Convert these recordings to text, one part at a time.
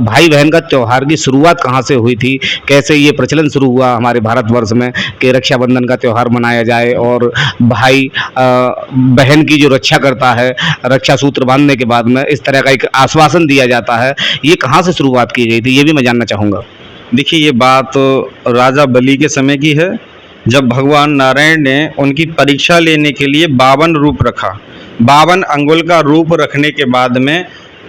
भाई बहन का त्यौहार की शुरुआत कहाँ से हुई थी, कैसे ये प्रचलन शुरू हुआ हमारे भारतवर्ष में कि रक्षाबंधन का त्यौहार मनाया जाए और भाई बहन की जो रक्षा करता है, रक्षा सूत्र बांधने के बाद में इस तरह का एक आश्वासन दिया जाता है, ये कहाँ से शुरुआत की गई थी, ये भी मैं जानना चाहूँगा। देखिए, ये बात राजा बलि के समय की है, जब भगवान नारायण ने उनकी परीक्षा लेने के लिए 52 रूप रखा। 52 अंगुल का रूप रखने के बाद में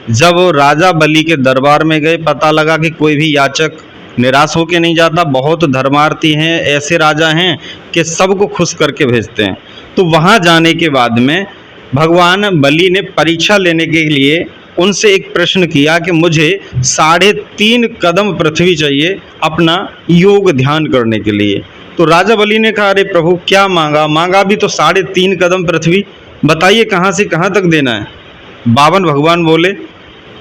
जब राजा बलि के दरबार में गए, पता लगा कि कोई भी याचक निराश होकर नहीं जाता, बहुत धर्मार्थी हैं, ऐसे राजा हैं कि सबको खुश करके भेजते हैं। तो वहाँ जाने के बाद में भगवान बलि ने परीक्षा लेने के लिए उनसे एक प्रश्न किया कि मुझे 3.5 कदम पृथ्वी चाहिए अपना योग ध्यान करने के लिए। तो राजा बलि ने कहा, अरे प्रभु क्या मांगा भी तो 3.5 कदम पृथ्वी, बताइए कहाँ से कहाँ तक देना है। 52 भगवान बोले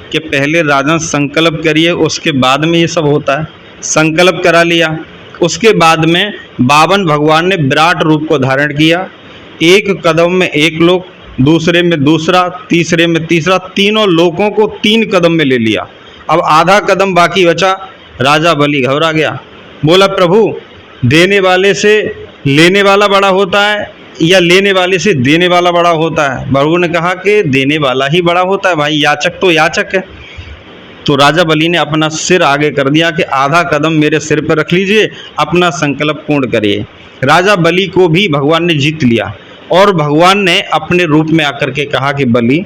कि पहले राजा संकल्प करिए, उसके बाद में ये सब होता है। संकल्प करा लिया, उसके बाद में 52 भगवान ने विराट रूप को धारण किया। एक कदम में एक लोक, दूसरे में दूसरा, तीसरे में तीसरा, तीनों लोकों को 3 कदम में ले लिया। अब आधा कदम बाकी बचा। राजा बलि घबरा गया, बोला प्रभु देने वाले से लेने वाला बड़ा होता है या लेने वाले से देने वाला बड़ा होता है। प्रभु ने कहा कि देने वाला ही बड़ा होता है भाई, याचक तो याचक है। तो राजा बलि ने अपना सिर आगे कर दिया कि आधा कदम मेरे सिर पर रख लीजिए, अपना संकल्प पूर्ण करिए। राजा बलि को भी भगवान ने जीत लिया और भगवान ने अपने रूप में आकर के कहा कि बलि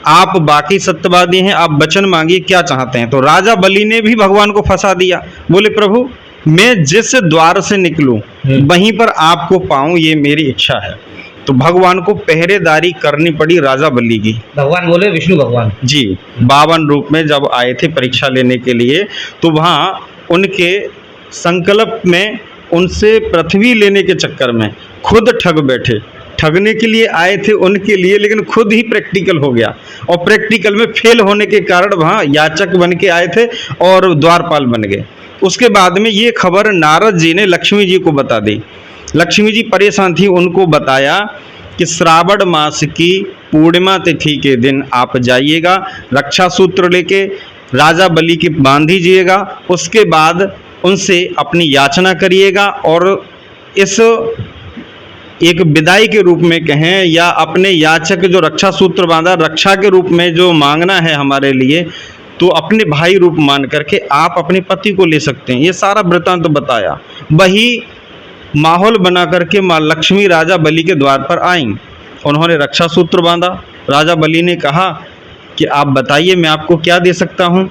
आप बाकी सत्यवादी हैं, आप वचन मांगिए क्या चाहते हैं। तो राजा बलि ने भी भगवान को फंसा दिया, बोले प्रभु मैं जिस द्वार से निकलूं वहीं पर आपको पाऊं, ये मेरी इच्छा है। तो भगवान को पहरेदारी करनी पड़ी राजा बलि की। भगवान बोले विष्णु भगवान जी 52 रूप में जब आए थे परीक्षा लेने के लिए, तो वहाँ उनके संकल्प में उनसे पृथ्वी लेने के चक्कर में खुद ठग बैठे। ठगने के लिए आए थे उनके लिए, लेकिन खुद ही प्रैक्टिकल हो गया और प्रैक्टिकल में फेल होने के कारण वहाँ याचक बन के आए थे और द्वारपाल बन गए। उसके बाद में ये खबर नारद जी ने लक्ष्मी जी को बता दी। लक्ष्मी जी परेशान थी, उनको बताया कि श्रावण मास की पूर्णिमा तिथि के दिन आप जाइएगा, रक्षा सूत्र लेके राजा बलि के बांध दीजिएगा, उसके बाद उनसे अपनी याचना करिएगा और इस एक विदाई के रूप में कहें या अपने याचक जो रक्षा सूत्र बांधा, रक्षा के रूप में जो मांगना है हमारे लिए, तो अपने भाई रूप मान करके आप अपने पति को ले सकते हैं। ये सारा वृत्तांत तो बताया। वही माहौल बना करके माँ लक्ष्मी राजा बलि के द्वार पर आईं। उन्होंने रक्षा सूत्र बांधा। राजा बलि ने कहा कि आप बताइए मैं आपको क्या दे सकता हूँ।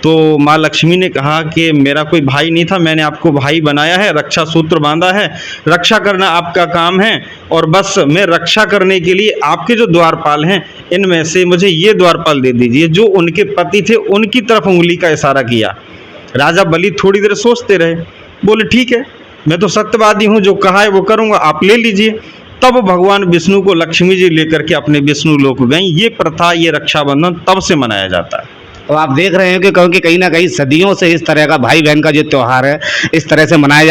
तो माँ लक्ष्मी ने कहा कि मेरा कोई भाई नहीं था, मैंने आपको भाई बनाया है, रक्षा सूत्र बांधा है, रक्षा करना आपका काम है और बस मैं रक्षा करने के लिए आपके जो द्वारपाल हैं इनमें से मुझे ये द्वारपाल दे दीजिए। जो उनके पति थे उनकी तरफ उंगली का इशारा किया। राजा बलि थोड़ी देर सोचते रहे, बोले ठीक है मैं तो सत्यवादी हूँ, जो कहा है वो करूँगा, आप ले लीजिए। तब भगवान विष्णु को लक्ष्मी जी लेकर के अपने विष्णु लोक गई। ये प्रथा, ये रक्षाबंधन तब से मनाया जाता है। तो आप देख रहे हैं कि कहीं ना कहीं सदियों से इस तरह का भाई बहन का जो त्यौहार है इस तरह से मनाया जाता है।